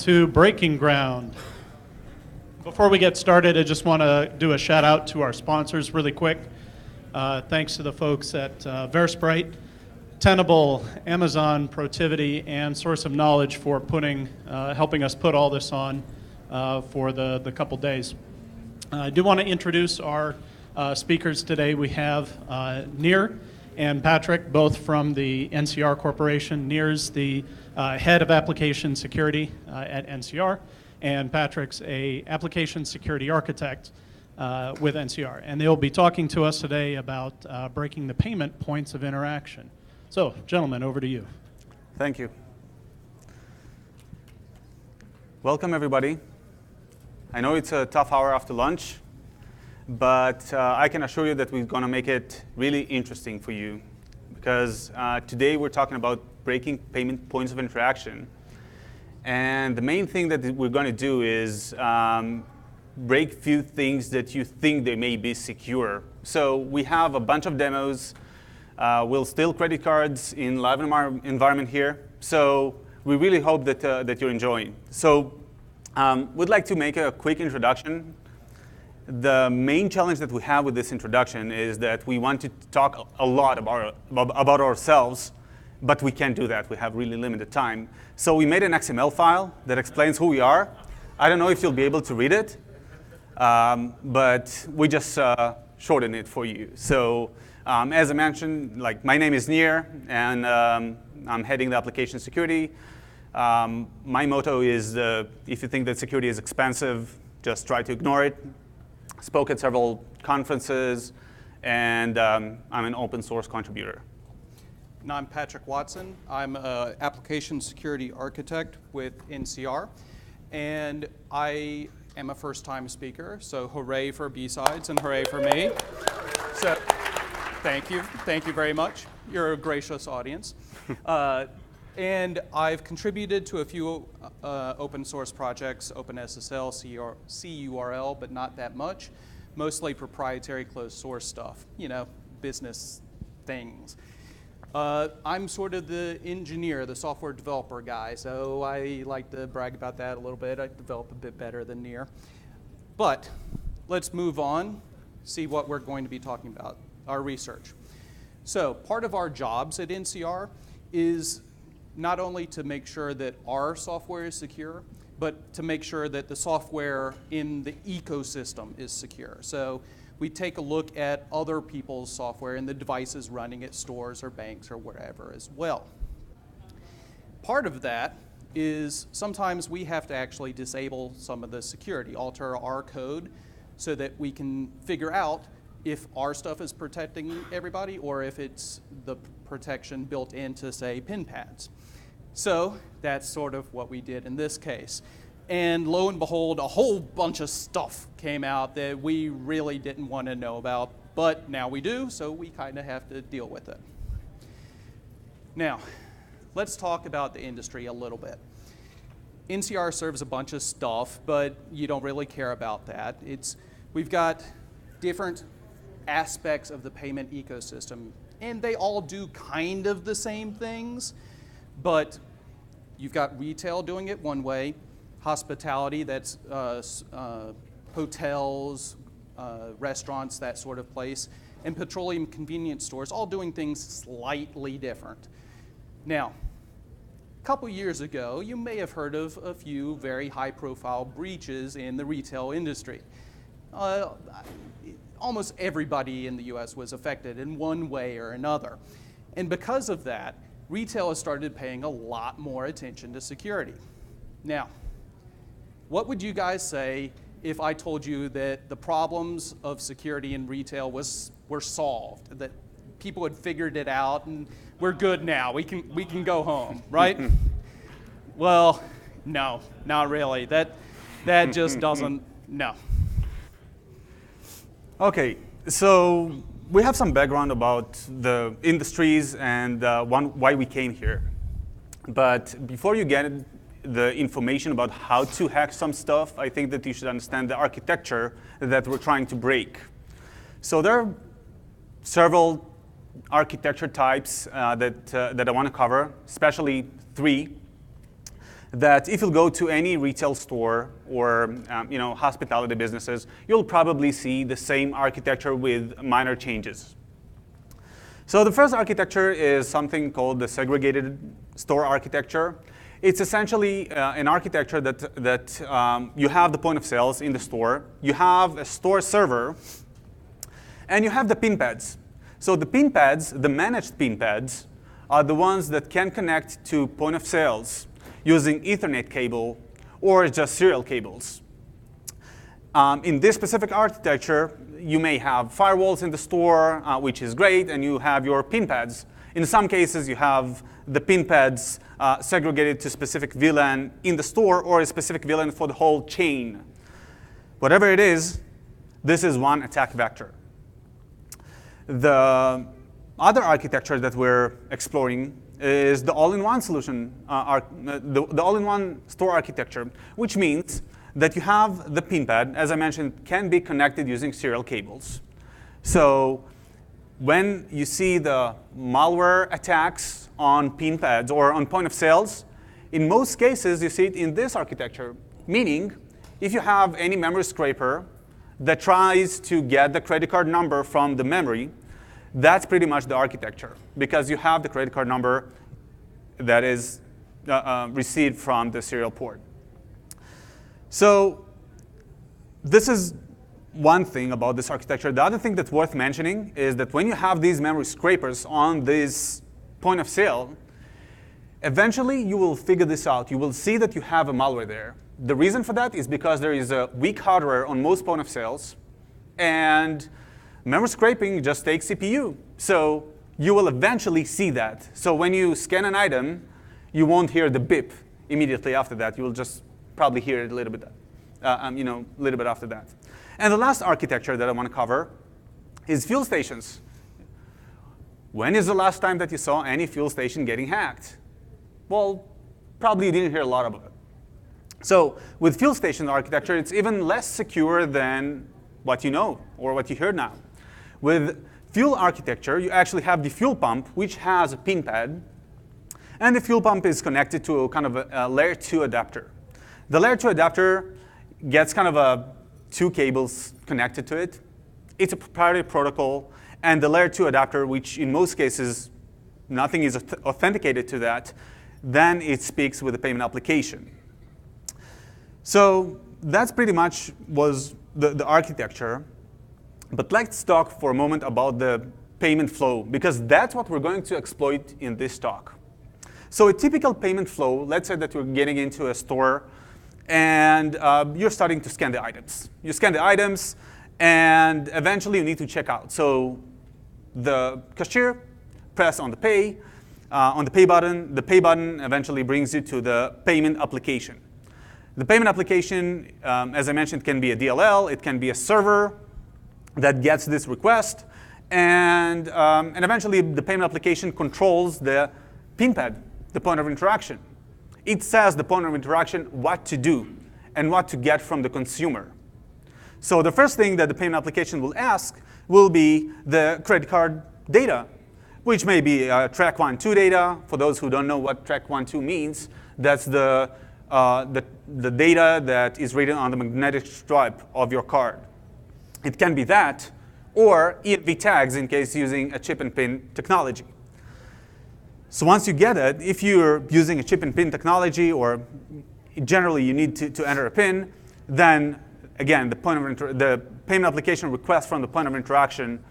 to Breaking Ground. Before we get started, I just want to do a shout out to our sponsors really quick. Thanks to the folks at Versprite, Tenable, Amazon, Protivity, and Source of Knowledge for helping us put all this on for the couple days. I do want to introduce our speakers today. We have Nir and Patrick, both from the NCR Corporation. Nir's the head of application security at NCR, and Patrick's a application security architect with NCR. And they'll be talking to us today about breaking the payment points of interaction. So, gentlemen, over to you. Thank you. Welcome, everybody. I know it's a tough hour after lunch, but I can assure you that we're going to make it really interesting for you, because today we're talking about breaking payment points of interaction. And the main thing that we're going to do is break few things that you think they may be secure. So we have a bunch of demos. We'll steal credit cards in live environment here. So we really hope that you're enjoying. So we'd like to make a quick introduction. The main challenge that we have with this introduction is that we want to talk a lot about ourselves, but we can't do that. We have really limited time. So we made an XML file that explains who we are. I don't know if you'll be able to read it, but we just shortened it for you. So as I mentioned, my name is Nir, and I'm heading the application security. My motto is, if you think that security is expensive, just try to ignore it. Spoke at several conferences, and I'm an open source contributor. And I'm Patrick Watson. I'm an application security architect with NCR, and I am a first-time speaker, so hooray for B-Sides and hooray for me. So thank you very much. You're a gracious audience. And I've contributed to a few open source projects, OpenSSL, CURL, but not that much. Mostly proprietary closed source stuff, business things. I'm sort of the engineer, the software developer guy, so I like to brag about that a little bit. I develop a bit better than Nir. But let's move on, see what we're going to be talking about, our research. So part of our jobs at NCR is not only to make sure that our software is secure, but to make sure that the software in the ecosystem is secure. So we take a look at other people's software and the devices running at stores or banks or wherever as well. Part of that is sometimes we have to actually disable some of the security, alter our code so that we can figure out if our stuff is protecting everybody or if it's the protection built into, say, pin pads. So that's sort of what we did in this case. And lo and behold, a whole bunch of stuff came out that we really didn't want to know about, but now we do, so we kind of have to deal with it. Now, let's talk about the industry a little bit. NCR serves a bunch of stuff, but you don't really care about that. We've got different aspects of the payment ecosystem, and they all do kind of the same things, but you've got retail doing it one way, hospitality, that's hotels, restaurants, that sort of place, and petroleum convenience stores, all doing things slightly different. Now, a couple years ago, you may have heard of a few very high-profile breaches in the retail industry. Almost everybody in the US was affected in one way or another. And because of that, retail has started paying a lot more attention to security. Now, what would you guys say if I told you that the problems of security in retail were solved, that people had figured it out and we're good now, we can go home, right? Well, no, not really. That just doesn't, no. Okay, so we have some background about the industries and why we came here. But before you get the information about how to hack some stuff, I think that you should understand the architecture that we're trying to break. So there are several architecture types that I want to cover, especially three. that if you go to any retail store or hospitality businesses, you'll probably see the same architecture with minor changes. So the first architecture is something called the segregated store architecture. It's essentially an architecture that you have the point of sales in the store, you have a store server, and you have the pin pads. So the pin pads, the managed pin pads, are the ones that can connect to point of sales using Ethernet cable or just serial cables. In this specific architecture, you may have firewalls in the store, which is great, and you have your pin pads. In some cases, you have the pin pads segregated to specific VLAN in the store or a specific VLAN for the whole chain. Whatever it is, this is one attack vector. The other architecture that we're exploring is the all-in-one solution, the all-in-one store architecture, which means that you have the pin pad, as I mentioned, can be connected using serial cables. So when you see the malware attacks on pin pads or on point of sales, in most cases you see it in this architecture, meaning if you have any memory scraper that tries to get the credit card number from the memory, that's pretty much the architecture, because you have the credit card number that is received from the serial port. So this is one thing about this architecture. The other thing that's worth mentioning is that when you have these memory scrapers on this point of sale, eventually you will figure this out. You will see that you have a malware there. The reason for that is because there is a weak hardware on most point of sales, and memory scraping just takes CPU. So you will eventually see that. So when you scan an item, you won't hear the beep immediately after that. You will just probably hear it a little bit, little bit after that. And the last architecture that I want to cover is fuel stations. When is the last time that you saw any fuel station getting hacked? Well, probably you didn't hear a lot about it. So with fuel station architecture, it's even less secure than what you know or what you heard now. With fuel architecture, you actually have the fuel pump, which has a pin pad. And the fuel pump is connected to a kind of a layer 2 adapter. The layer 2 adapter gets kind of two cables connected to it. It's a proprietary protocol. And the layer 2 adapter, which in most cases, nothing is authenticated to that, then it speaks with the payment application. So that's pretty much was the architecture. But let's talk for a moment about the payment flow, because that's what we're going to exploit in this talk. So a typical payment flow, let's say that you're getting into a store and you're starting to scan the items. You scan the items, and eventually you need to check out. So the cashier press on the pay button. The pay button eventually brings you to the payment application. The payment application, as I mentioned, can be a DLL. It can be a server that gets this request. And eventually, the payment application controls the pin pad, the point of interaction. It says the point of interaction what to do and what to get from the consumer. So the first thing that the payment application will ask will be the credit card data, which may be track 1-2 data. For those who don't know what track 1-2 means, that's the data that is written on the magnetic stripe of your card. It can be that, or EMV tags in case using a chip and pin technology. So once you get it, if you're using a chip and pin technology, or generally you need to enter a pin, then again, the payment application requests from the point of interaction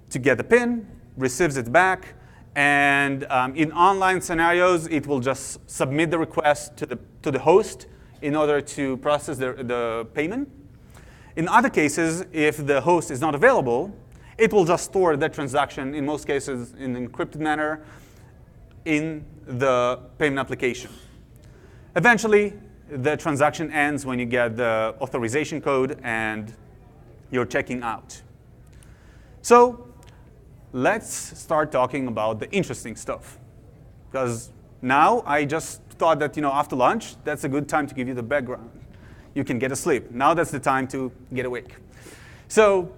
to get the pin, receives it back, and in online scenarios, it will just submit the request to the host in order to process the payment. In other cases, if the host is not available, it will just store that transaction, in most cases in an encrypted manner, in the payment application. Eventually, the transaction ends when you get the authorization code and you're checking out. So let's start talking about the interesting stuff. Because now I just thought that after lunch, that's a good time to give you the background. You can get asleep. Now that's the time to get awake. So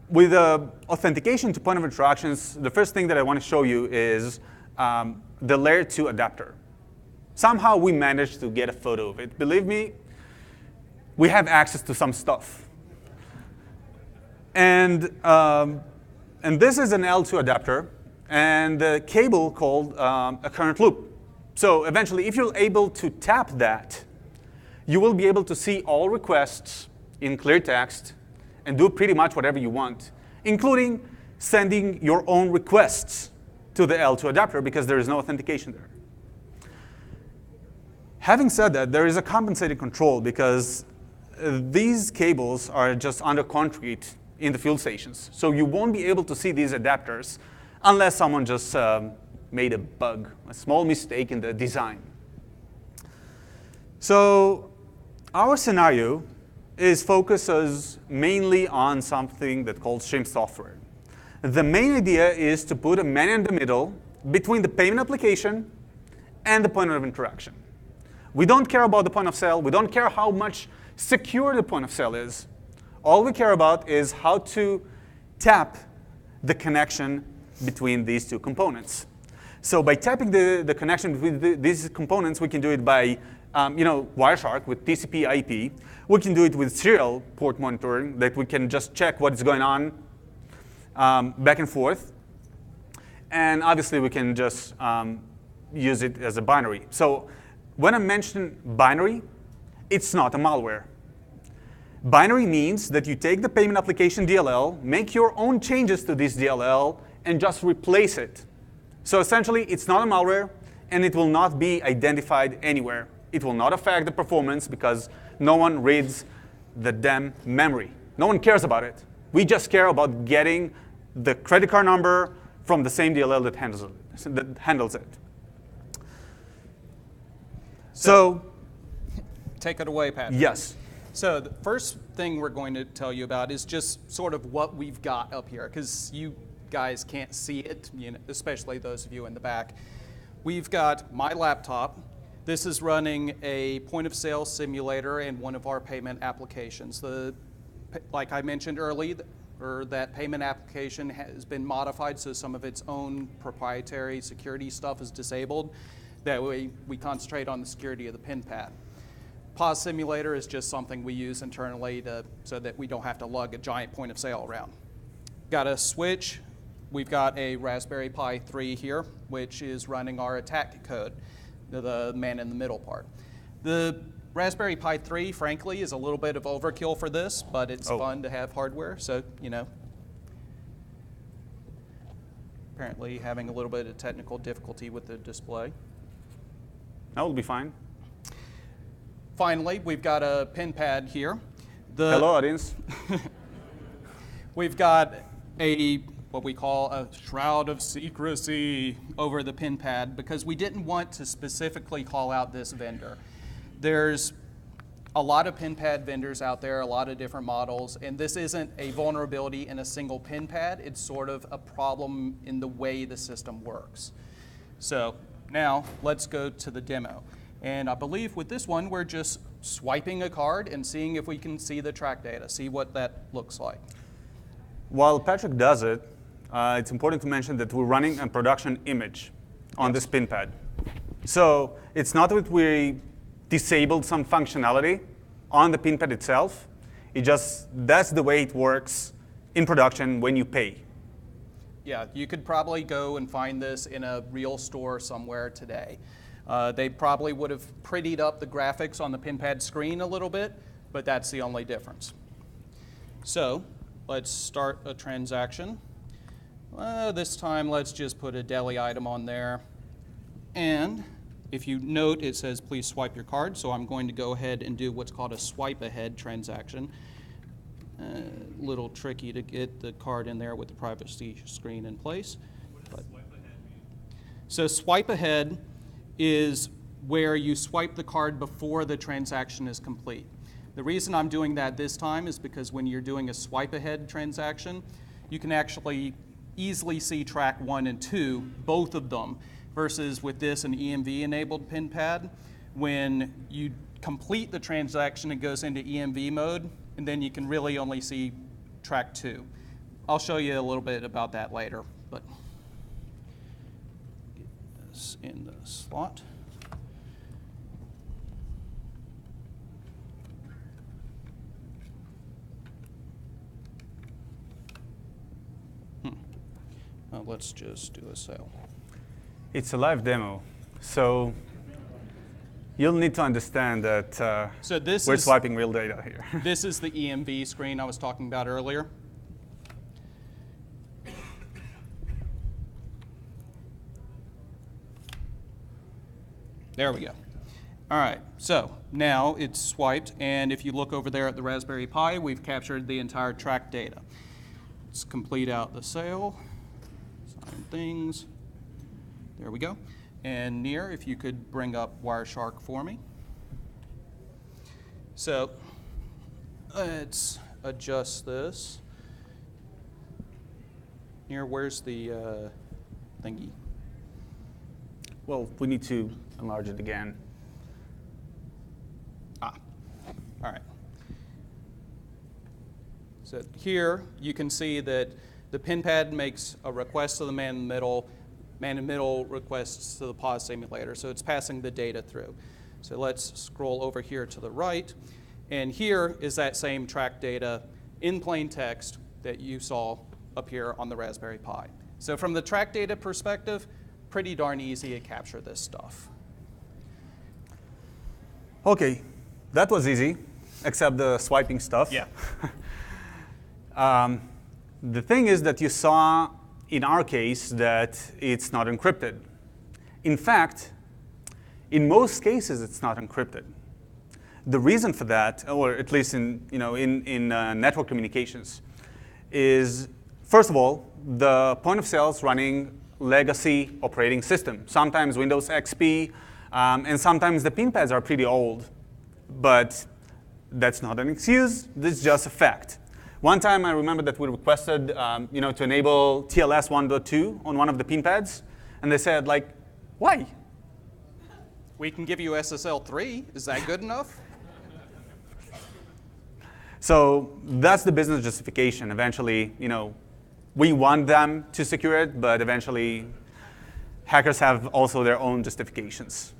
with the authentication to point of interactions, the first thing that I want to show you is the layer 2 adapter. Somehow we managed to get a photo of it. Believe me, we have access to some stuff. And this is an L2 adapter, and the cable called a current loop. So eventually, if you're able to tap that, you will be able to see all requests in clear text and do pretty much whatever you want, including sending your own requests to the L2 adapter because there is no authentication there. Having said that, there is a compensated control because these cables are just under concrete in the fuel stations. So you won't be able to see these adapters unless someone just made a bug, a small mistake in the design. So our scenario focuses mainly on something that's called stream software. The main idea is to put a man in the middle between the payment application and the point of interaction. We don't care about the point of sale. We don't care how much secure the point of sale is. All we care about is how to tap the connection between these two components. So by tapping the connection between these components, we can do it by Wireshark with TCP/IP. We can do it with serial port monitoring, that we can just check what is going on back and forth. And obviously, we can just use it as a binary. So when I mention binary, it's not a malware. Binary means that you take the payment application DLL, make your own changes to this DLL, and just replace it. So essentially, it's not a malware, and it will not be identified anywhere. It will not affect the performance because no one reads the damn memory. No one cares about it. We just care about getting the credit card number from the same DLL that handles it. So take it away, Patrick. Yes. So the first thing we're going to tell you about is just sort of what we've got up here, because you guys can't see it, especially those of you in the back. We've got my laptop. This is running a point-of-sale simulator and one of our payment applications. Like I mentioned earlier, that payment application has been modified so some of its own proprietary security stuff is disabled. That way we concentrate on the security of the pin pad. POS simulator is just something we use internally so that we don't have to lug a giant point of sale around. Got a switch. We've got a Raspberry Pi 3 here, which is running our attack code, the man in the middle part. The Raspberry Pi 3, frankly, is a little bit of overkill for this, but it's fun to have hardware, so, apparently having a little bit of technical difficulty with the display. That will be fine. Finally, we've got a pin pad here. Hello, audience. We've got what we call a shroud of secrecy over the pin pad because we didn't want to specifically call out this vendor. There's a lot of pin pad vendors out there, a lot of different models, and this isn't a vulnerability in a single pin pad. It's sort of a problem in the way the system works. So now let's go to the demo. And I believe with this one, we're just swiping a card and seeing if we can see the track data, see what that looks like. While Patrick does it, it's important to mention that we're running a production image on this pin pad. So it's not that we disabled some functionality on the pin pad itself. That's the way it works in production when you pay. Yeah, you could probably go and find this in a real store somewhere today. They probably would have prettied up the graphics on the pin pad screen a little bit, but that's the only difference. So let's start a transaction. This time, let's just put a deli item on there. And if you note, it says, please swipe your card. So I'm going to go ahead and do what's called a swipe ahead transaction. Little tricky to get the card in there with the privacy screen in place. What does swipe ahead mean? So swipe ahead is where you swipe the card before the transaction is complete. The reason I'm doing that this time is because when you're doing a swipe ahead transaction, you can actually easily see track 1 and 2, both of them, versus with this an EMV enabled pin pad, when you complete the transaction, it goes into EMV mode, and then you can really only see track 2. I'll show you a little bit about that later, but get this in the slot. let's just do a sale. It's a live demo, so you'll need to understand that So this we're is swiping real data here. this is the EMV screen I was talking about earlier. There we go. All right, so now it's swiped, and if you look over there at the Raspberry Pi, we've captured the entire track data. Let's complete out the sale, sign things. There we go. And Nir, if you could bring up Wireshark for me. So let's adjust this. Nir, where's the thingy? Well, we need to enlarge it again. All right. So here you can see that the pin pad makes a request to the man in the middle. Man in the middle requests to the pause simulator. So it's passing the data through. So let's scroll over here to the right. And here is that same track data in plain text that you saw up here on the Raspberry Pi. So from the track data perspective, pretty darn easy to capture this stuff. OK, that was easy, except the swiping stuff. Yeah. The thing is that you saw, in our case, that it's not encrypted. In fact, in most cases, it's not encrypted. The reason for that, or at least in network communications, is, first of all, the point of sale is running legacy operating system, sometimes Windows XP, and sometimes the pin pads are pretty old. But that's not an excuse. This is just a fact. One time, I remember that we requested to enable TLS 1.2 on one of the pin pads, and they said, like, why? We can give you SSL 3. Is that good enough? So that's the business justification. Eventually, we want them to secure it, but eventually, hackers have also their own justifications.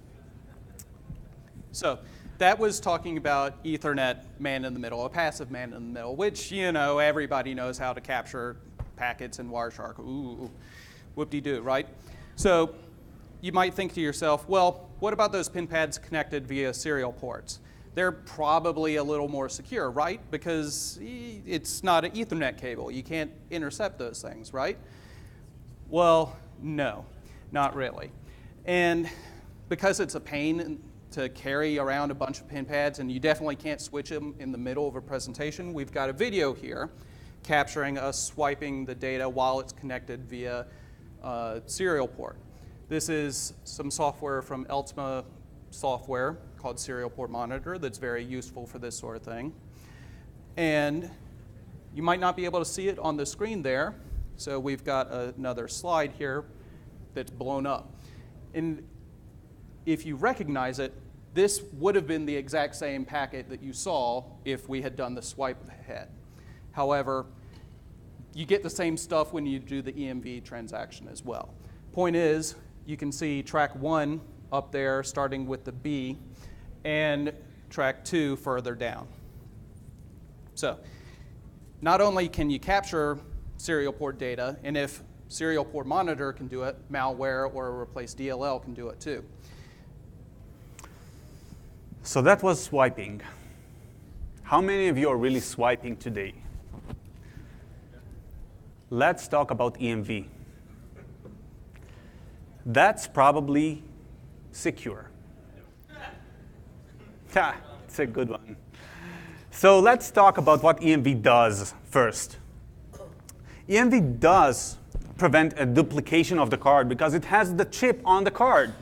So that was talking about Ethernet man in the middle, a passive man in the middle, which, everybody knows how to capture packets in Wireshark. Ooh, whoop-de-doo, right? So you might think to yourself, well, what about those pin pads connected via serial ports? They're probably a little more secure, right? Because it's not an Ethernet cable. You can't intercept those things, right? Well, no, not really. And because it's a pain to carry around a bunch of pin pads, and you definitely can't switch them in the middle of a presentation, we've got a video here capturing us swiping the data while it's connected via serial port. This is some software from Eltzma software called Serial Port Monitor that's very useful for this sort of thing. And you might not be able to see it on the screen there, so we've got another slide here that's blown up. And if you recognize it, this would have been the exact same packet that you saw if we had done the swipe ahead. However, you get the same stuff when you do the EMV transaction as well. Point is, you can see track 1 up there starting with the B and track 2 further down. So not only can you capture serial port data, and if Serial Port Monitor can do it, malware or replace DLL can do it too. So that was swiping. How many of you are really swiping today? Let's talk about EMV. That's probably secure. Ha, it's a good one. So let's talk about what EMV does first. EMV does prevent a duplication of the card because it has the chip on the card.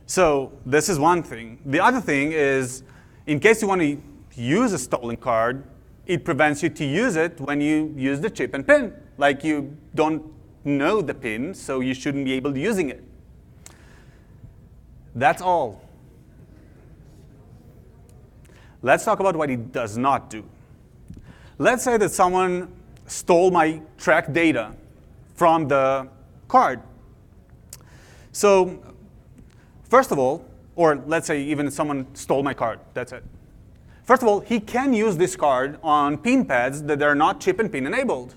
So this is one thing. The other thing is, in case you want to use a stolen card, it prevents you to use it when you use the chip and pin. Like you don't know the pin, so you shouldn't be able to using it. That's all. Let's talk about what it does not do. Let's say that someone stole my track data from the card. So first of all, or let's say even someone stole my card, that's it. First of all, he can use this card on pin pads that are not chip and pin enabled.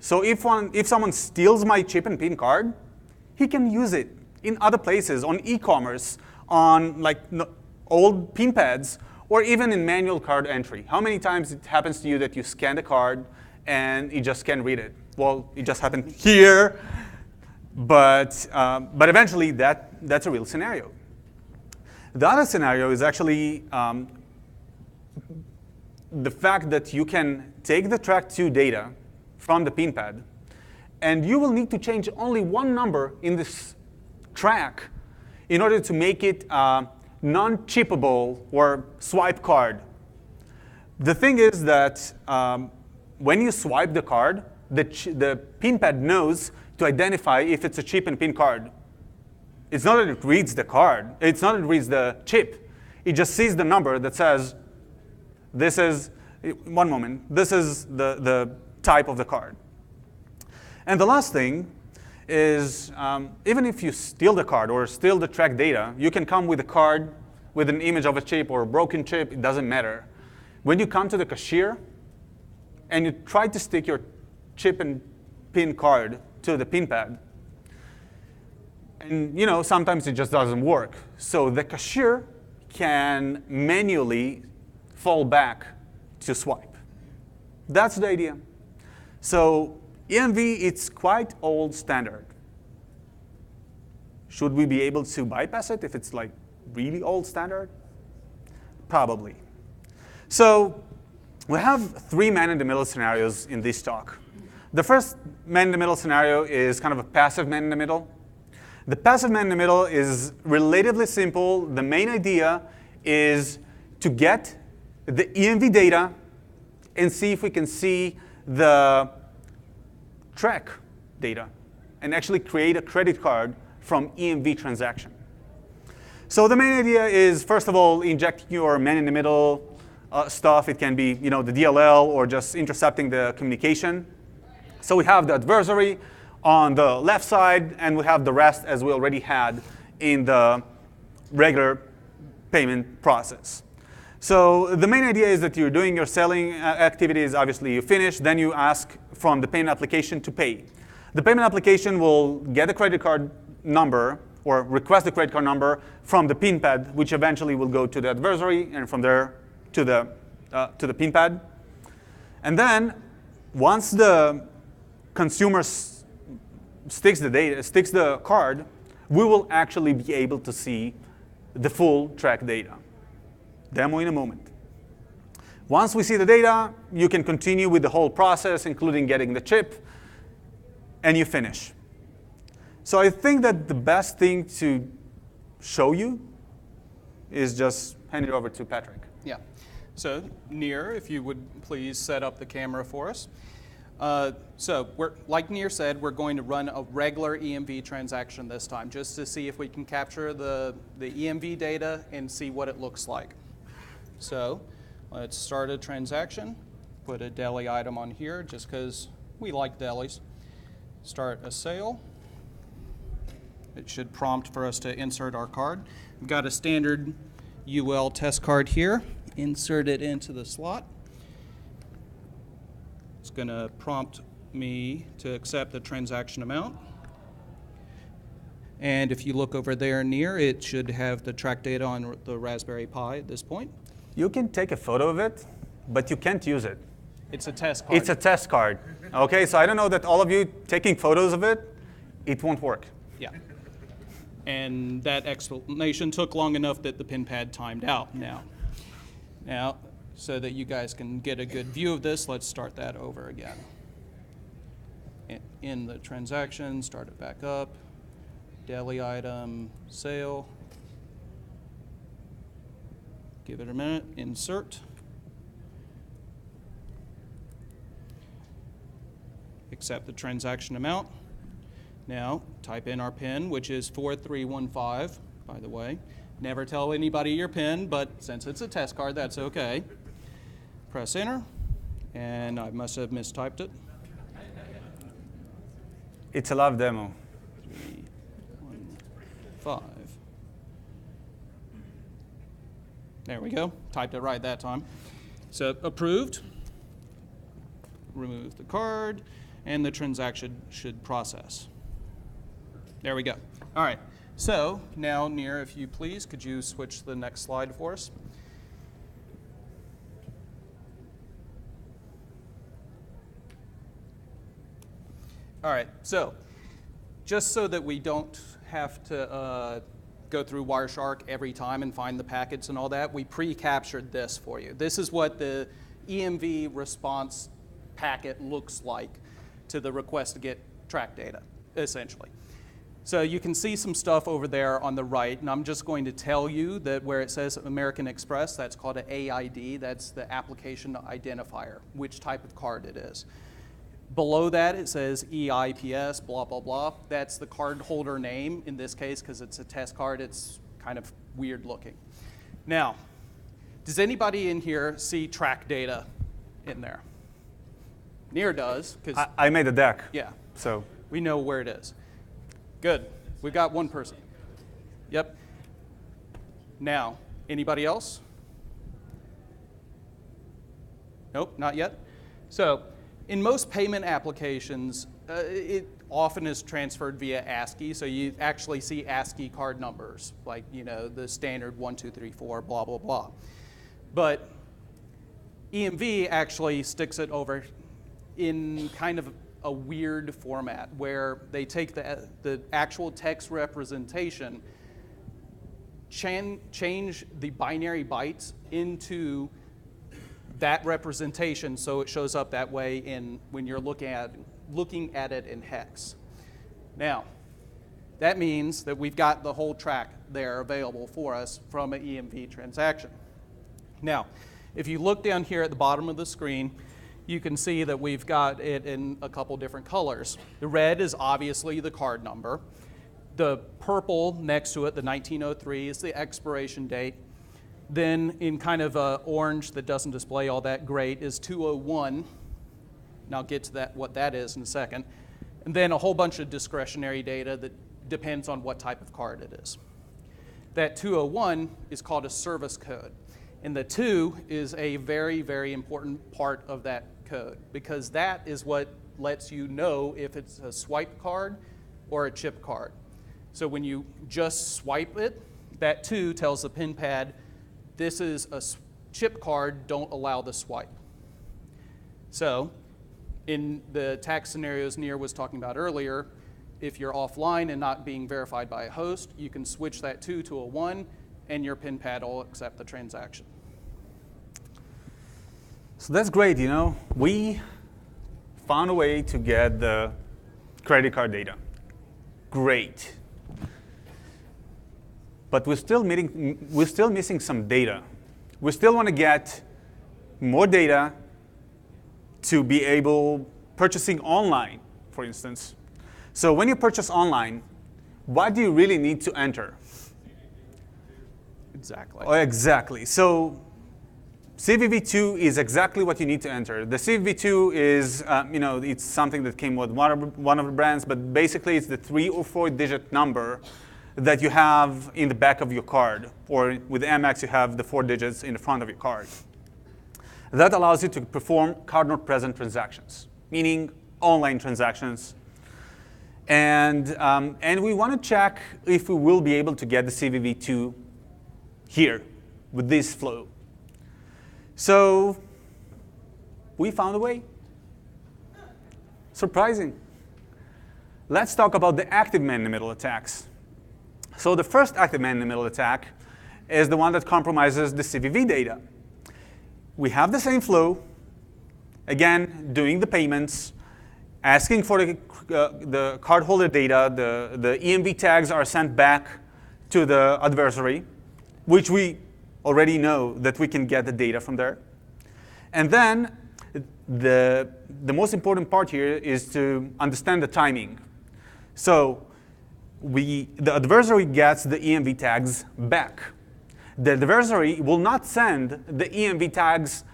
So if someone steals my chip and PIN card, he can use it in other places, on e-commerce, on like old PIN pads, or even in manual card entry. How many times it happens to you that you scan the card and you just can't read it? Well, it just happened here, but eventually that's a real scenario. The other scenario is actually the fact that you can take the track2 data from the PIN pad, and you will need to change only one number in this track in order to make it non-chippable or swipe card. The thing is that when you swipe the card, the PIN pad knows to identify if it's a chip and PIN card. It's not that it reads the card. It's not that it reads the chip. It just sees the number that says, this is, one moment, this is the type of the card. And the last thing is, even if you steal the card or steal the track data, you can come with a card with an image of a chip or a broken chip, it doesn't matter. When you come to the cashier and you try to stick your chip and PIN card to the PIN pad, and sometimes it just doesn't work. So the cashier can manually fall back to swipe. That's the idea. So EMV, it's quite old standard. Should we be able to bypass it if it's like really old standard? Probably. So we have 3 man-in-the-middle scenarios in this talk. The first man-in-the-middle scenario is kind of a passive man-in-the-middle. The passive man-in-the-middle is relatively simple. The main idea is to get the EMV data and see if we can see the track data and actually create a credit card from EMV transaction. So the main idea is, first of all, injecting your man-in-the-middle stuff. It can be the DLL or just intercepting the communication. So we have the adversary on the left side, and we have the rest as we already had in the regular payment process. So the main idea is that you're doing your selling activities. Obviously, you finish. Then you ask from the payment application to pay. The payment application will get a credit card number or request the credit card number from the PIN pad, which eventually will go to the adversary, and from there to the PIN pad. And then once the consumer sticks the card, we will actually be able to see the full track data. Demo in a moment. Once we see the data, you can continue with the whole process, including getting the chip, and you finish. So I think that the best thing to show you is just hand it over to Patrick. Yeah. So Nir, if you would please set up the camera for us. So like Nir said, we're going to run a regular EMV transaction this time, just to see if we can capture the EMV data and see what it looks like. So let's start a transaction. Put a deli item on here, just because we like delis. Start a sale. It should prompt for us to insert our card. We've got a standard UL test card here. Insert it into the slot. It's going to prompt me to accept the transaction amount. And if you look over there near, it should have the track data on the Raspberry Pi at this point. You can take a photo of it, but you can't use it. It's a test card. It's a test card. Okay, so I don't know that all of you taking photos of it, it won't work. Yeah. And that explanation took long enough that the PIN pad timed out now. Now, so that you guys can get a good view of this, let's start that over again. In the transaction, start it back up. Deli item, sale. Give it a minute, insert. Accept the transaction amount. Now, type in our PIN, which is 4315, by the way. Never tell anybody your PIN, but since it's a test card, that's okay. Press enter, and I must have mistyped it. It's a live demo. 315. There we go. Typed it right that time. So approved. Remove the card. and the transaction should process. There we go. All right. So now, Nir, if you please, could you switch to the next slide for us? All right. So just so that we don't have to go through Wireshark every time and find the packets and all that, we pre-captured this for you. This is what the EMV response packet looks like to the request to get track data, essentially. So you can see some stuff over there on the right, and I'm just going to tell you that where it says American Express, that's called an AID. That's the application identifier, which type of card it is. Below that, it says EIPS, blah, blah, blah. That's the card holder name. In this case, because it's a test card, it's kind of weird looking. Now, does anybody in here see track data in there? Nir does, because I made a deck. yeah, So we know where it is. Good. We've got one person. Yep. Now, anybody else? Nope, not yet. So, in most payment applications, it often is transferred via ASCII, so you actually see ASCII card numbers, like, you know, the standard 1, 2, 3, 4, blah, blah, blah. But EMV actually sticks it over in kind of a weird format where they take the actual text representation, change the binary bytes into that representation so it shows up that way when you're looking at it in hex. Now, that means that we've got the whole track there available for us from an EMV transaction. Now, if you look down here at the bottom of the screen, you can see that we've got it in a couple different colors. The red is obviously the card number. The purple next to it, the 1903, is the expiration date. Then in kind of orange that doesn't display all that great is 201. And I'll get to that, what that is in a second. And then a whole bunch of discretionary data that depends on what type of card it is. That 201 is called a service code. And the 2 is a very, very important part of that code because that is what lets you know if it's a swipe card or a chip card. So when you just swipe it, that 2 tells the pin pad, this is a chip card, don't allow the swipe. So in the attack scenarios Nir was talking about earlier, if you're offline and not being verified by a host, you can switch that 2 to a 1 and your pin pad will accept the transaction. So that's great, you know. We found a way to get the credit card data. Great. But we're still missing some data. We still want to get more data to be able purchasing online, for instance. So when you purchase online, what do you really need to enter? Exactly. Oh, exactly. So CVV2 is exactly what you need to enter. The CVV2 is, it's something that came with one of the brands, but basically it's the 3 or 4 digit number that you have in the back of your card, or with Amex you have the 4 digits in the front of your card. That allows you to perform card not present transactions, meaning online transactions. And we want to check if we will be able to get the CVV2 here with this flow. So we found a way. Surprising. Let's talk about the active man-in-the-middle attacks. So the first active man-in-the-middle attack is the one that compromises the CVV data. We have the same flow, again, doing the payments, asking for the cardholder data. The EMV tags are sent back to the adversary, which we already know that we can get the data from there. And then the most important part here is to understand the timing. So the adversary gets the EMV tags back. The adversary will not send the EMV tags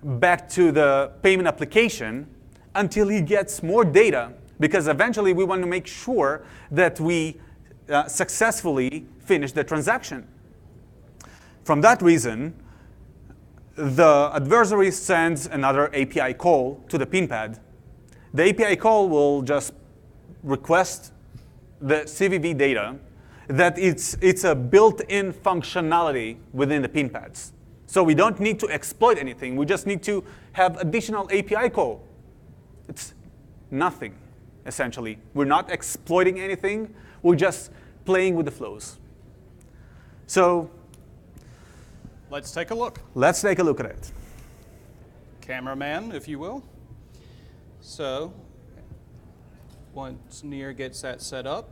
back to the payment application until he gets more data, because eventually we want to make sure that we successfully finish the transaction. From that reason, the adversary sends another API call to the pin pad. The API call will just request the CVV data that it's a built-in functionality within the pin pads. So we don't need to exploit anything. We just need to have additional API call. It's nothing, essentially. We're not exploiting anything. We're just playing with the flows. So Let's take a look. let's take a look at it. Cameraman, if you will. So once Nir gets that set up,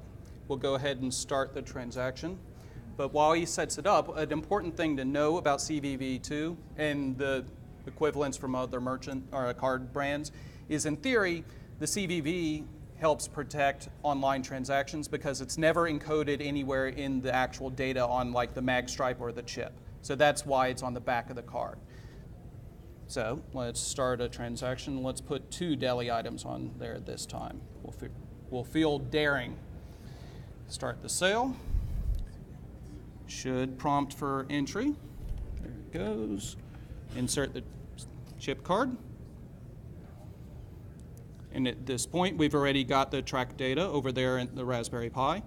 we'll go ahead and start the transaction. But while he sets it up, an important thing to know about CVV2 and the equivalents from other merchant or card brands is, in theory, the CVV helps protect online transactions because it's never encoded anywhere in the actual data on like the mag stripe or the chip. So that's why it's on the back of the card. So let's start a transaction. Let's put 2 deli items on there this time. We'll feel daring. Start the sale. Should prompt for entry. There it goes. Insert the chip card. And at this point, we've already got the track data over there in the Raspberry Pi.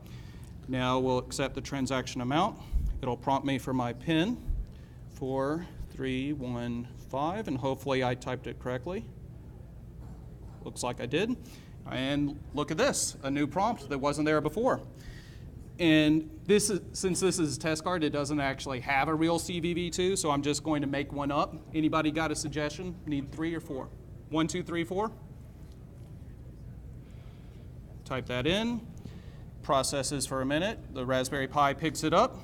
Now we'll accept the transaction amount. It'll prompt me for my PIN, 4315, and hopefully I typed it correctly. Looks like I did. And look at this, a new prompt that wasn't there before. And this is, since this is a test card, it doesn't actually have a real CVV2, so I'm just going to make one up. Anybody got a suggestion? Need 3 or 4? 1, 2, 3, 4? Type that in. Processes for a minute. The Raspberry Pi picks it up.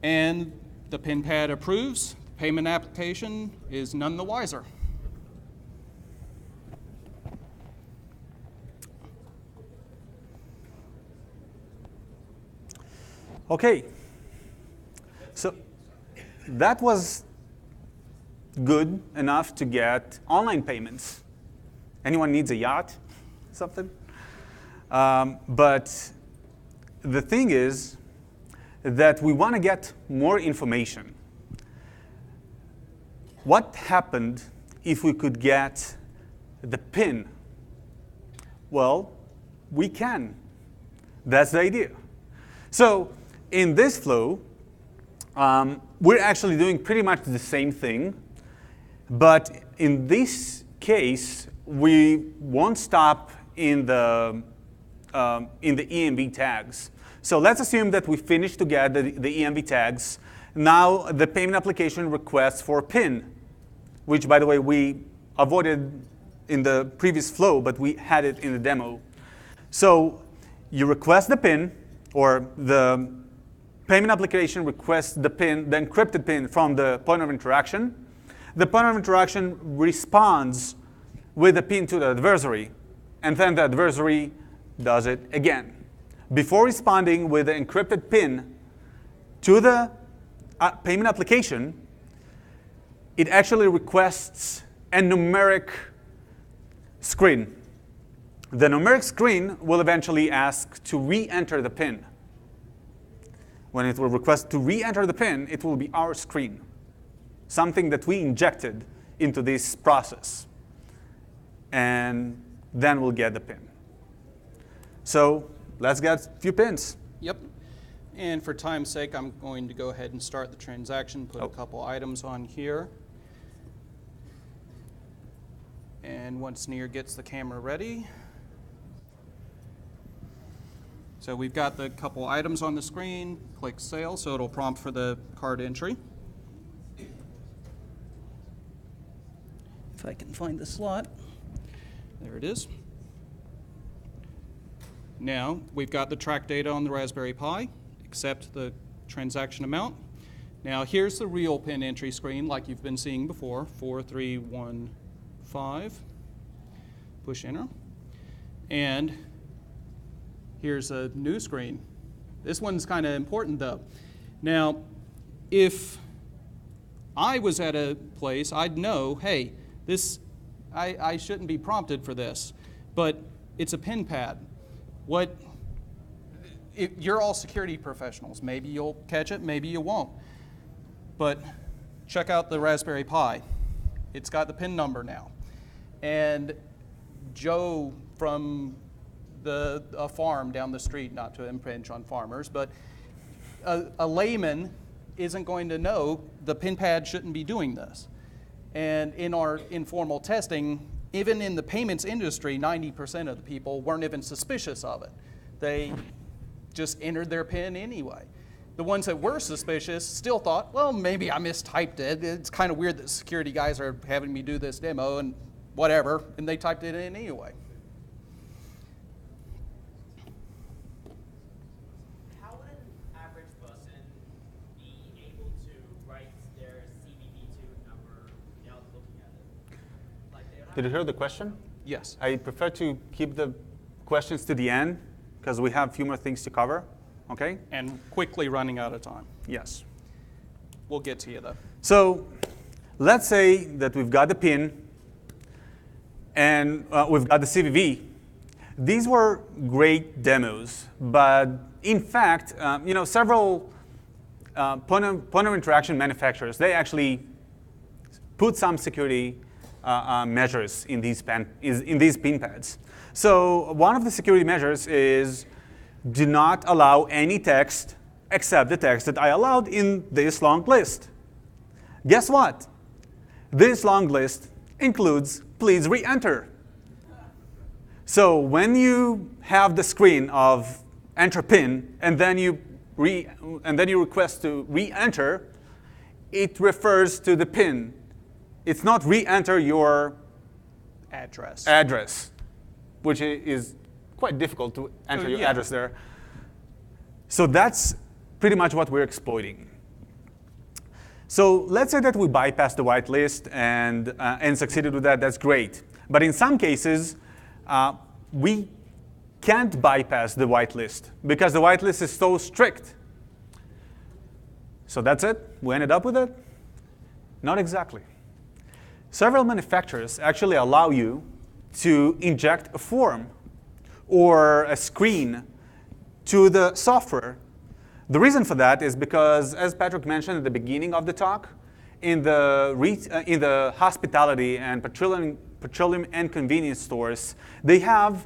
And the pin pad approves. Payment application is none the wiser. OK. So that was good enough to get online payments. Anyone needs a yacht? Something? But the thing is that we want to get more information. What happened if we could get the PIN? Well, we can. That's the idea. So in this flow, we're actually doing pretty much the same thing. But in this case, we won't stop in the EMV tags. So let's assume that we finished to get the EMV tags. Now the payment application requests for PIN, which, by the way, we avoided in the previous flow, but we had it in the demo. So you request the PIN, or the payment application requests the PIN, the encrypted PIN from the point of interaction. The point of interaction responds with the PIN to the adversary, and then the adversary does it again. Before responding with the encrypted PIN to the payment application, it actually requests a numeric screen. The numeric screen will eventually ask to re-enter the PIN. When it will request to re-enter the PIN, it will be our screen, something that we injected into this process. And then we'll get the PIN. So let's get a few pins. Yep. And for time's sake, I'm going to go ahead and start the transaction, put a couple items on here. And once Nir gets the camera ready. So we've got the couple items on the screen. Click sale, so it'll prompt for the card entry. If I can find the slot. There it is. Now, we've got the track data on the Raspberry Pi, accept the transaction amount. Now, here's the real PIN entry screen like you've been seeing before, 4315. Push enter. And here's a new screen. This one's kind of important, though. Now, if I was at a place, I'd know, hey, I shouldn't be prompted for this, but it's a pin pad. You're all security professionals. Maybe you'll catch it, maybe you won't. But check out the Raspberry Pi. It's got the PIN number now. And Joe from a farm down the street, not to impinge on farmers, but a layman isn't going to know the pin pad shouldn't be doing this. And in our informal testing, even in the payments industry, 90% of the people weren't even suspicious of it. They just entered their PIN anyway. The ones that were suspicious still thought, well, maybe I mistyped it. It's kind of weird that security guys are having me do this demo and whatever, and they typed it in anyway. How would an average person be able to write their CVV2 number without looking at it? Like Did you hear the question? Yes. I prefer to keep the questions to the end because we have a few more things to cover. Okay? And quickly running out of time. Yes. We'll get to you though. So let's say that we've got the PIN and we've got the CVV. These were great demos, but in fact, several point of interaction manufacturers, they actually put some security measures in these PIN pads. So one of the security measures is do not allow any text except the text that I allowed in this long list. Guess what? This long list includes please re-enter. So when you have the screen of enter PIN and then you request to re-enter, it refers to the PIN. It's not re-enter your address, which is quite difficult to enter your address there. So that's pretty much what we're exploiting. So let's say that we bypassed the whitelist and succeeded with that. That's great. But in some cases, we can't bypass the whitelist because the whitelist is so strict. So that's it? We ended up with it? Not exactly. Several manufacturers actually allow you to inject a form or a screen to the software. The reason for that is because, as Patrick mentioned at the beginning of the talk, in the hospitality and petroleum and convenience stores, they have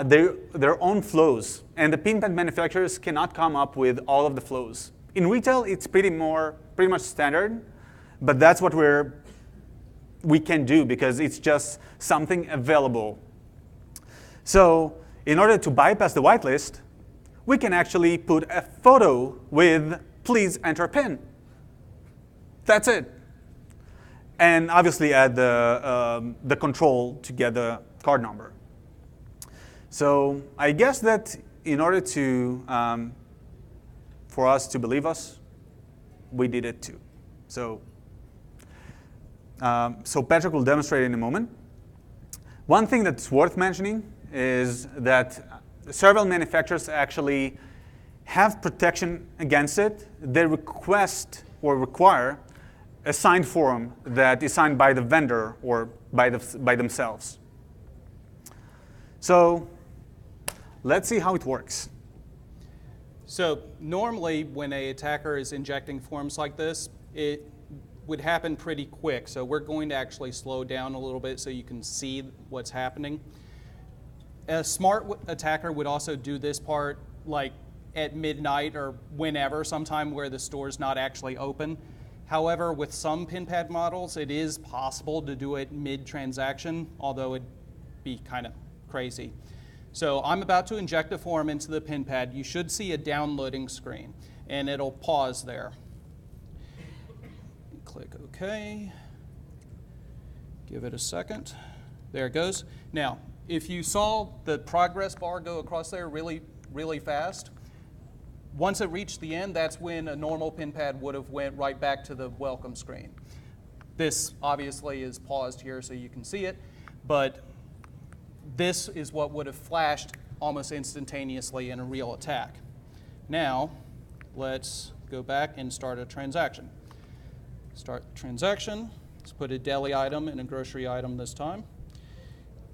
their own flows, and the pin pad manufacturers cannot come up with all of the flows. In retail, it's pretty much standard, but that's what we can do because it's just something available. So in order to bypass the whitelist, we can actually put a photo with please enter PIN. That's it. And obviously add the control to get the card number. So I guess that in order to for us to believe us, we did it too. So Patrick will demonstrate in a moment. One thing that's worth mentioning is that several manufacturers actually have protection against it. They request or require a signed form that is signed by the vendor or by themselves. So let's see how it works. So normally when an attacker is injecting forms like this, it would happen pretty quick. So we're going to actually slow down a little bit so you can see what's happening. A smart attacker would also do this part like at midnight or whenever, sometime where the store's not actually open. However, with some pin pad models, it is possible to do it mid-transaction, although it'd be kind of crazy. So I'm about to inject a form into the pin pad. You should see a downloading screen, and it'll pause there. Click OK. Give it a second. There it goes. Now, if you saw the progress bar go across there really, really fast, once it reached the end, that's when a normal pin pad would have went right back to the welcome screen. This obviously is paused here so you can see it, but this is what would have flashed almost instantaneously in a real attack. Now, let's go back and start a transaction. Start the transaction. Let's put a deli item and a grocery item this time.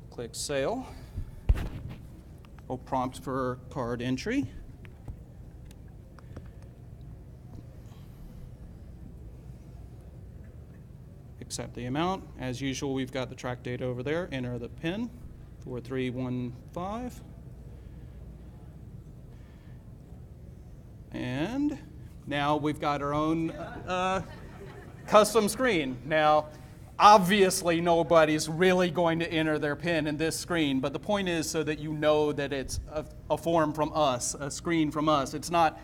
Click sale. We'll prompt for card entry. Accept the amount. As usual, we've got the track data over there. Enter the PIN 4315. And now we've got our own custom screen. Now, obviously nobody's really going to enter their PIN in this screen, but the point is so that you know that it's a form from us, a screen from us. It's not,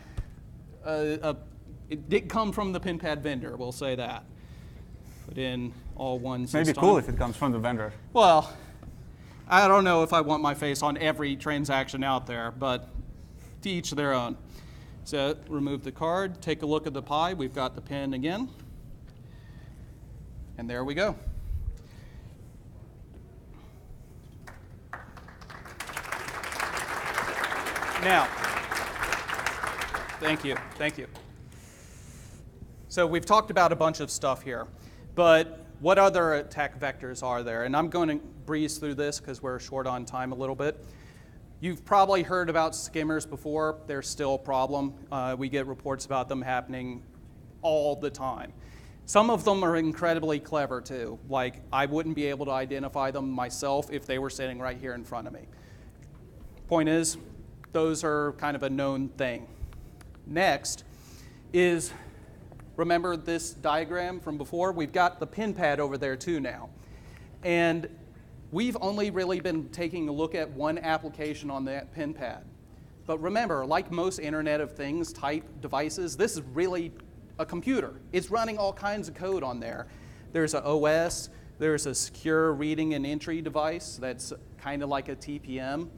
it did come from the PIN pad vendor, we'll say that. Put in all ones this Maybe time. cool if it comes from the vendor. Well, I don't know if I want my face on every transaction out there, but to each their own. So remove the card, take a look at the PI. We've got the PIN again. And there we go. Now, thank you. So we've talked about a bunch of stuff here, but what other attack vectors are there? And I'm going to breeze through this because we're short on time a little bit. You've probably heard about skimmers before. They're still a problem. We get reports about them happening all the time. Some of them are incredibly clever too. Like, I wouldn't be able to identify them myself if they were sitting right here in front of me. Point is, those are kind of a known thing. Next is, remember this diagram from before? We've got the PIN pad over there too now. And we've only really been taking a look at one application on that PIN pad. But remember, like most Internet of Things type devices, this is really a computer. It's running all kinds of code on there. There's an OS, there's a secure reading and entry device that's kind of like a TPM,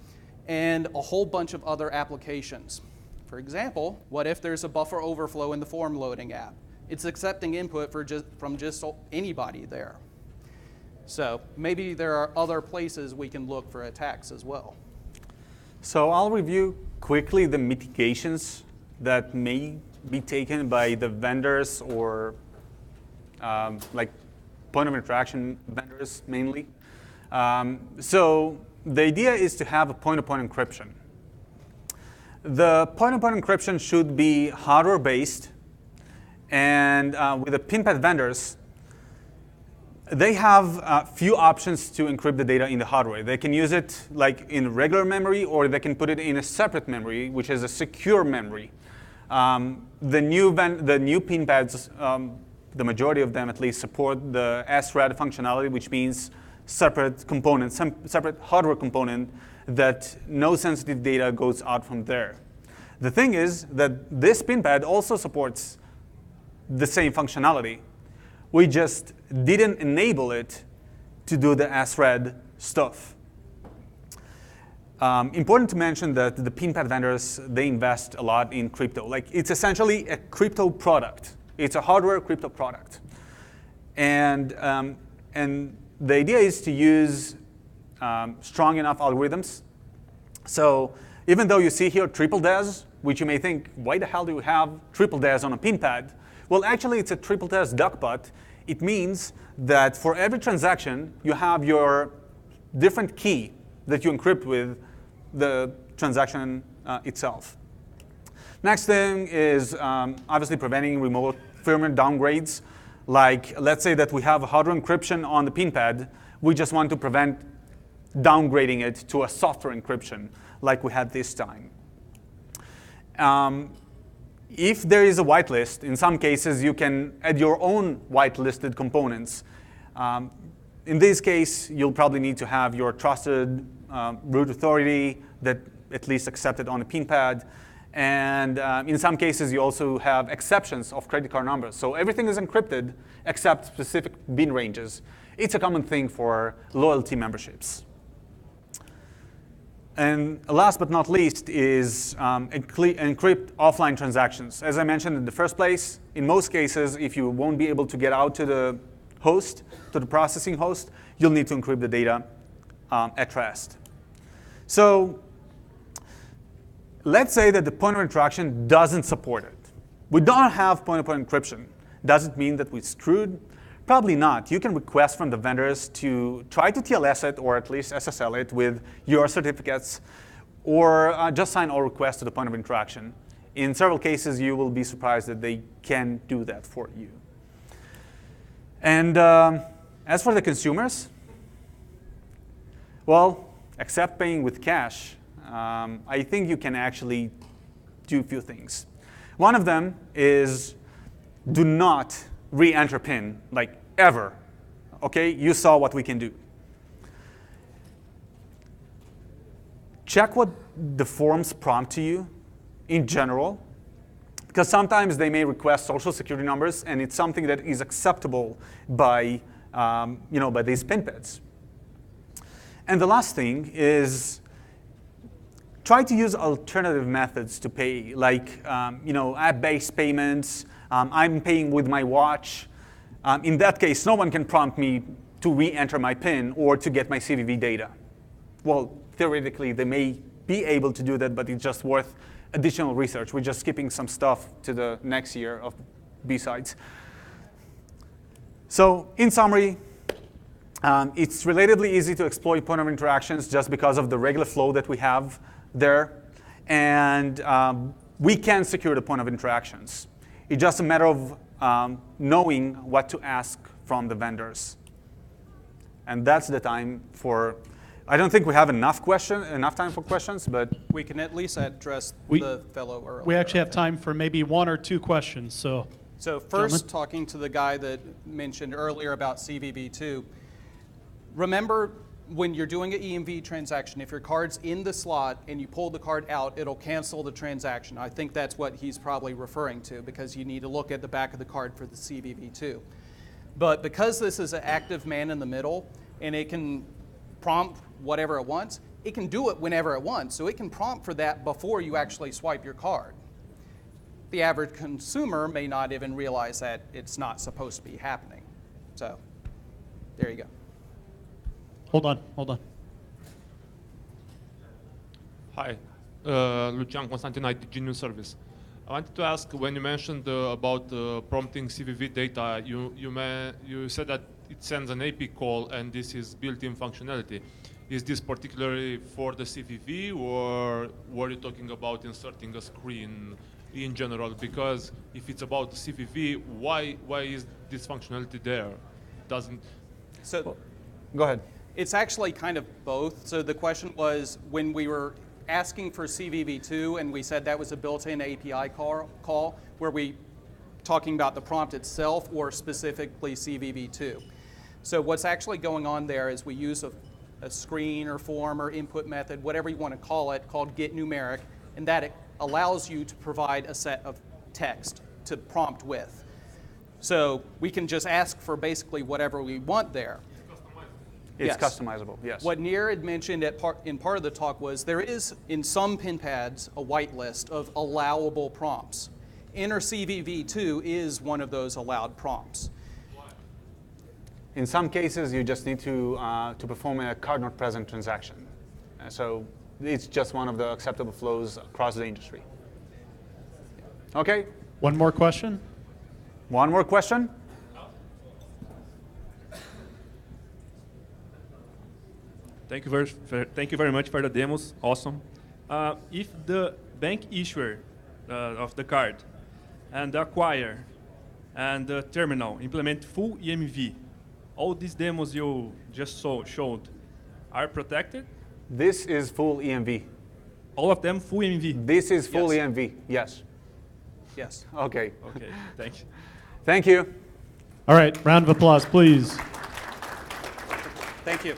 and a whole bunch of other applications. For example, what if there's a buffer overflow in the form loading app? It's accepting input from just anybody there. So maybe there are other places we can look for attacks as well. So I'll review quickly the mitigations that may be taken by the vendors or like point of interaction vendors mainly. So the idea is to have a point-to-point encryption. The point-to-point encryption should be hardware-based, and with the PIN pad vendors, they have a few options to encrypt the data in the hardware. They can use it like in regular memory, or they can put it in a separate memory, which is a secure memory. The new PIN pads, the majority of them at least, support the SRAD functionality, which means separate components, some separate hardware component that no sensitive data goes out from there. The thing is that this PIN pad also supports the same functionality. We just didn't enable it to do the SRAD stuff. Important to mention that the PIN pad vendors, they invest a lot in crypto. Like, it's essentially a crypto product. It's a hardware crypto product. And the idea is to use strong enough algorithms. So even though you see here triple DES, which you may think, why the hell do you have triple DES on a PIN pad? Well, actually, it's a triple DES duckbot. It means that for every transaction, you have your different key that you encrypt with the transaction itself. Next thing is obviously preventing remote firmware downgrades. Like, let's say that we have a hardware encryption on the PIN pad. We just want to prevent downgrading it to a software encryption like we had this time. If there is a whitelist, in some cases you can add your own whitelisted components. In this case, you'll probably need to have your trusted root authority that at least accepted on the PIN pad. And in some cases, you also have exceptions of credit card numbers. So everything is encrypted except specific bin ranges. It's a common thing for loyalty memberships. And last but not least is encrypt offline transactions. As I mentioned in the first place, in most cases, if you won't be able to get out to the host, to the processing host, you'll need to encrypt the data at rest. So let's say that the point of interaction doesn't support it. We don't have point-to-point encryption. Does it mean that we're screwed? Probably not. You can request from the vendors to try to TLS it or at least SSL it with your certificates, or just sign all requests to the point of interaction. In several cases, you will be surprised that they can do that for you. And as for the consumers, well, accept paying with cash, I think you can actually do a few things. One of them is do not re-enter PIN, like ever. Okay, you saw what we can do. Check what the forms prompt to you in general, because sometimes they may request social security numbers, and it's something that is acceptable by, by these PIN pads. And the last thing is try to use alternative methods to pay, like app-based payments. I'm paying with my watch. In that case, no one can prompt me to re-enter my PIN or to get my CVV data. Well, theoretically, they may be able to do that, but it's just worth additional research. We're just skipping some stuff to the next year of B-sides. So in summary, it's relatively easy to exploit point of interactions just because of the regular flow that we have there. And we can secure the point of interactions. It's just a matter of knowing what to ask from the vendors. And that's the time for, I don't think we have enough time for questions, but We can at least address the fellow earlier. We actually have time for maybe 1 or 2 questions. So First, Gentlemen? talking to the guy that mentioned earlier about CVV2, remember when you're doing an EMV transaction, if your card's in the slot and you pull the card out, it'll cancel the transaction. I think that's what he's probably referring to, because you need to look at the back of the card for the CVV2. But because this is an active man in the middle, and it can prompt whatever it wants, it can do it whenever it wants. So it can prompt for that before you actually swipe your card. The average consumer may not even realize that it's not supposed to be happening. So there you go. hold on. Hi, Lucian Constantin, ITG News Service. I wanted to ask, when you mentioned about prompting CVV data, you said that it sends an AP call and this is built-in functionality. Is this particularly for the CVV, or were you talking about inserting a screen in general? Because if it's about the CVV, why is this functionality there? So go ahead. it's actually kind of both. So the question was, when we were asking for CVV2 and we said that was a built-in API call, were we talking about the prompt itself or specifically CVV2? So what's actually going on there is we use a screen or form or input method, whatever you want to call it, called getNumeric, and that it allows you to provide a set of text to prompt with. So we can just ask for basically whatever we want there. It's Yes. customizable, yes. What Nir had mentioned in part of the talk was there is, in some pin pads, a whitelist of allowable prompts. Enter CVV2 is one of those allowed prompts. In some cases, you just need to perform a card not present transaction. So it's just one of the acceptable flows across the industry. Okay, One more question? one more question? Thank you very much for the demos. Awesome. If the bank issuer of the card and the acquirer and the terminal implement full EMV, all these demos you just showed are protected? This is full EMV. All of them full EMV? This is full Yes. EMV, yes. Yes. Okay, Okay, thank you. thank you. All right, round of applause, please. Thank you.